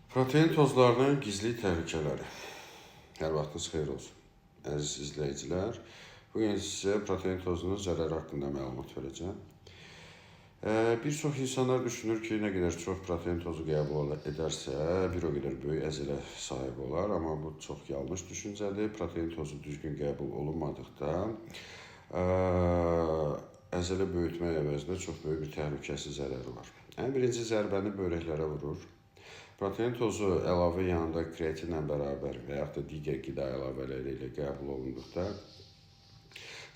Protein tozlarının gizli təhlükələri. Hər vaxtınız xeyir olsun. Əziz izləyicilər, bugün sizə protein tozunun zərəri haqqında məlumat verəcəm. Bir çox insanlar düşünür ki, nə qədər çox protein tozu qəbul edərsə, bir o qədər böyük əzələ sahib olar. Amma bu çox yanlış düşüncədir. Protein tozu düzgün qəbul olunmadıqda əzələ böyütmək əvəzinə çox böyük bir təhlükəsi zərəri var. Ən birinci zərbəni böbrəklərə vurur. Protein tozu əlavə yanında kreatinlə bərabər və yaxud da digər qida əlavələri ilə qəbul olunduqda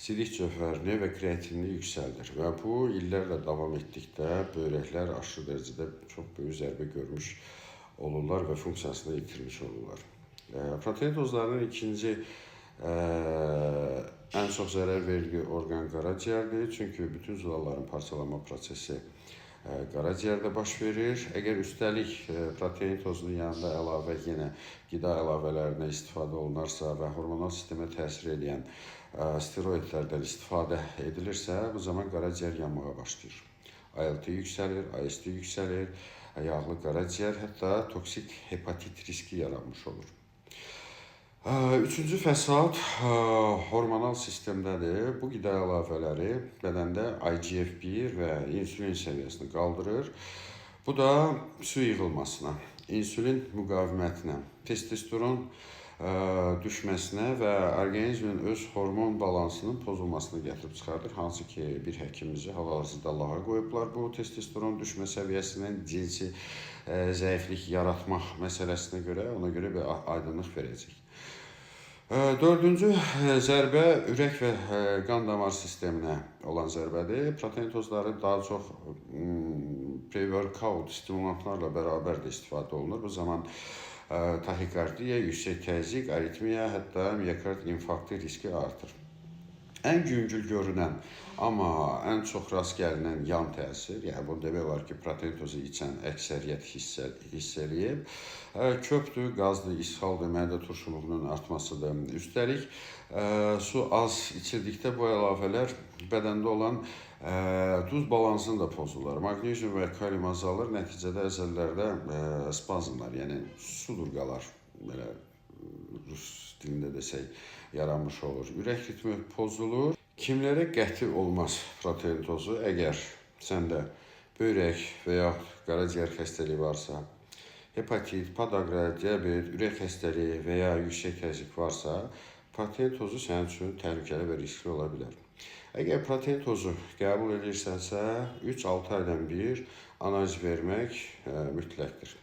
sidik cövhərini və kreatinini yüksəldir və bu illərlə davam etdikdə böbrəklər aşırı dərəcədə çox böyük zərbə görmüş olurlar və funksiyasını itirmiş olurlar. Protein tozlarının ikinci ən çox zərər verdiyi orqan qaraciyərdir, çünki bütün zülalların parçalanma prosesi qaraciyərdə baş verir. Əgər üstəlik protein tozunun yanında əlavə yenə qida əlavələrinə istifadə olunarsa və hormonal sistemə təsir edən steroidlərdən istifadə edilirsə, bu zaman qaraciyər yanmağa başlayır. ALT yüksəlir, AST yüksəlir, yağlı qaraciyər, hətta toksik hepatit riski yaranmış olur. Üçüncü fəsad hormonal sistemdədir. Bu qida əlavələri bədəndə IGF-1 və insülin səviyyəsini qaldırır. Bu da su yığılmasına, insülin müqavimətinə, testosteron düşməsinə və orqanizmin öz hormon balansının pozulmasına gətirib çıxardır. Hansı ki, bir həkimimizi hal-hazırda lağa qoyublar bu testosteron düşmə səviyyəsinin cinsi zəiflik yaratmaq məsələsinə görə, ona görə bir aydınlıq verəcək. Dördüncü zərbə ürək və qan damar sisteminə olan zərbədir. Protein tozları daha çox pre-workout stimulantlarla bərabər də istifadə olunur. Bu zaman taxikardiya, yüksək təzyiq, aritmiya, hətta miokard infarktı riski artır. Ən yüngül görünən, amma ən çox rast gəlinən yan təsir, yəni bunu demək olar ki, protein tozu içən əksəriyyət hiss eləyib. Köpdür, qazdır, ishaldır, mədə turşuluğunun artmasıdır. Üstəlik, su az içildikdə bu əlavələr bədəndə olan duz balansını da pozurlar. Maqnezium və kalium azalır, nəticədə əzələlərdə spazmlar, yəni sudurqalar, belə rus dilində desək, yaranmış olur. Ürək ritmi pozulur. Kimlərə qəti olmaz protein tozu? Əgər səndə böyrək və ya qaraciyər xəstəliyi varsa, hepatit, podaqa, diabet, ürək xəstəliyi və ya yüksək təzyiq varsa, protein tozu sənin üçün təhlükəli və riskli ola bilər. Əgər protein tozu qəbul edirsənsə, 3-6 aydan bir analiz vermək mütləqdir.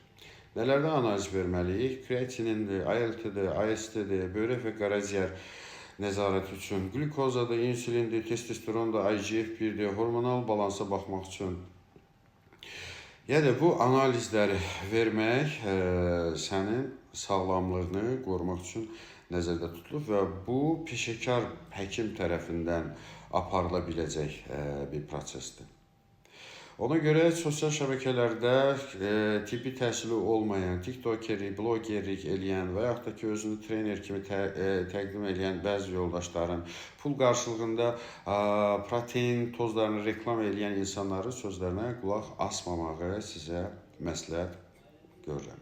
Nələrdə analiz verməliyik? Kreatinindir, ALT-dir, AST-dir, böyrək və qaraciyər nəzarət üçün, glukozadır, insülindir, testosterondur, IGF-1-dir, hormonal balansa baxmaq üçün. Yəni, bu analizləri vermək sənin sağlamlığını qorumaq üçün nəzərdə tutulub və bu peşəkar həkim tərəfindən aparıla biləcək bir prosesdir. Ona görə sosial şəbəkələrdə tibbi təhsili olmayan, tiktokeri, blogerlik eləyən və yaxud da ki, özünü trener kimi təqdim eləyən bəzi yoldaşların pul qarşılığında protein tozlarını reklam eləyən insanların sözlərinə qulaq asmamağı sizə məsləhət görürəm.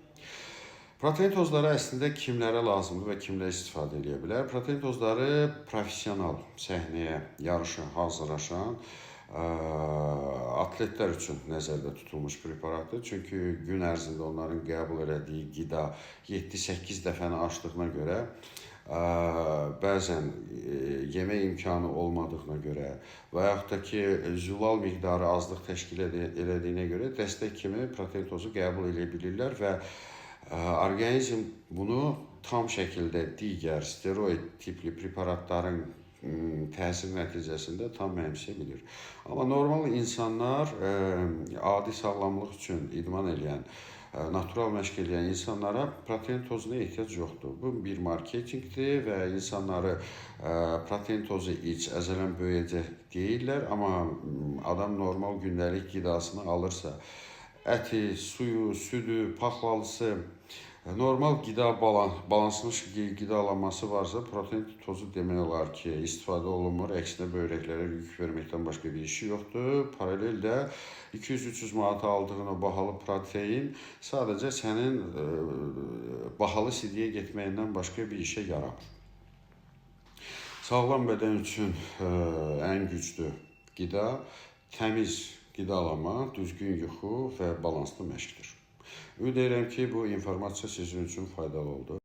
Protein tozları əslində kimlərə lazımdır və kimlər istifadə edə bilər? Protein tozları professional səhnəyə, yarışa hazırlaşan atletlər üçün nəzərdə tutulmuş preparatdır. Çünki gün ərzində onların qəbul elədiyi qida 7-8 dəfəni aşdığına görə, bəzən yemək imkanı olmadığına görə və yaxud da ki, zülal miqdarı azlıq təşkil elədiyinə görə dəstək kimi protein tozu qəbul edə bilirlər və orqanizm bunu tam şəkildə digər steroid tipli preparatların təsir nəticəsində tam mənimsə bilir. Amma normal insanlar, adi sağlamlıq üçün idman eləyən, natural məşq eləyən insanlara protein tozuna ehtiyac yoxdur. Bu bir marketinqdir və insanları protein tozu iç, əzələn böyüyəcək deyirlər. Amma adam normal gündəlik qidasını alırsa, əti, suyu, südü, paxlalısı, Normal balanslanmış qidalanması varsa protein tozu demək olar ki, istifadə olunmur. Əksinə böyrəklərə yük verməkdən başqa bir işi yoxdur. Paralel də 200-300 manata aldığın o bahalı protein sadəcə sənin bahalı sidiyə getməyindən başqa bir işə yaramır. Sağlam bədən üçün ən güclü qida təmiz qidalanma, düzgün yuxu və balanslı məşqdir. Ümid edirəm ki, bu informasiya sizin üçün faydalı oldu.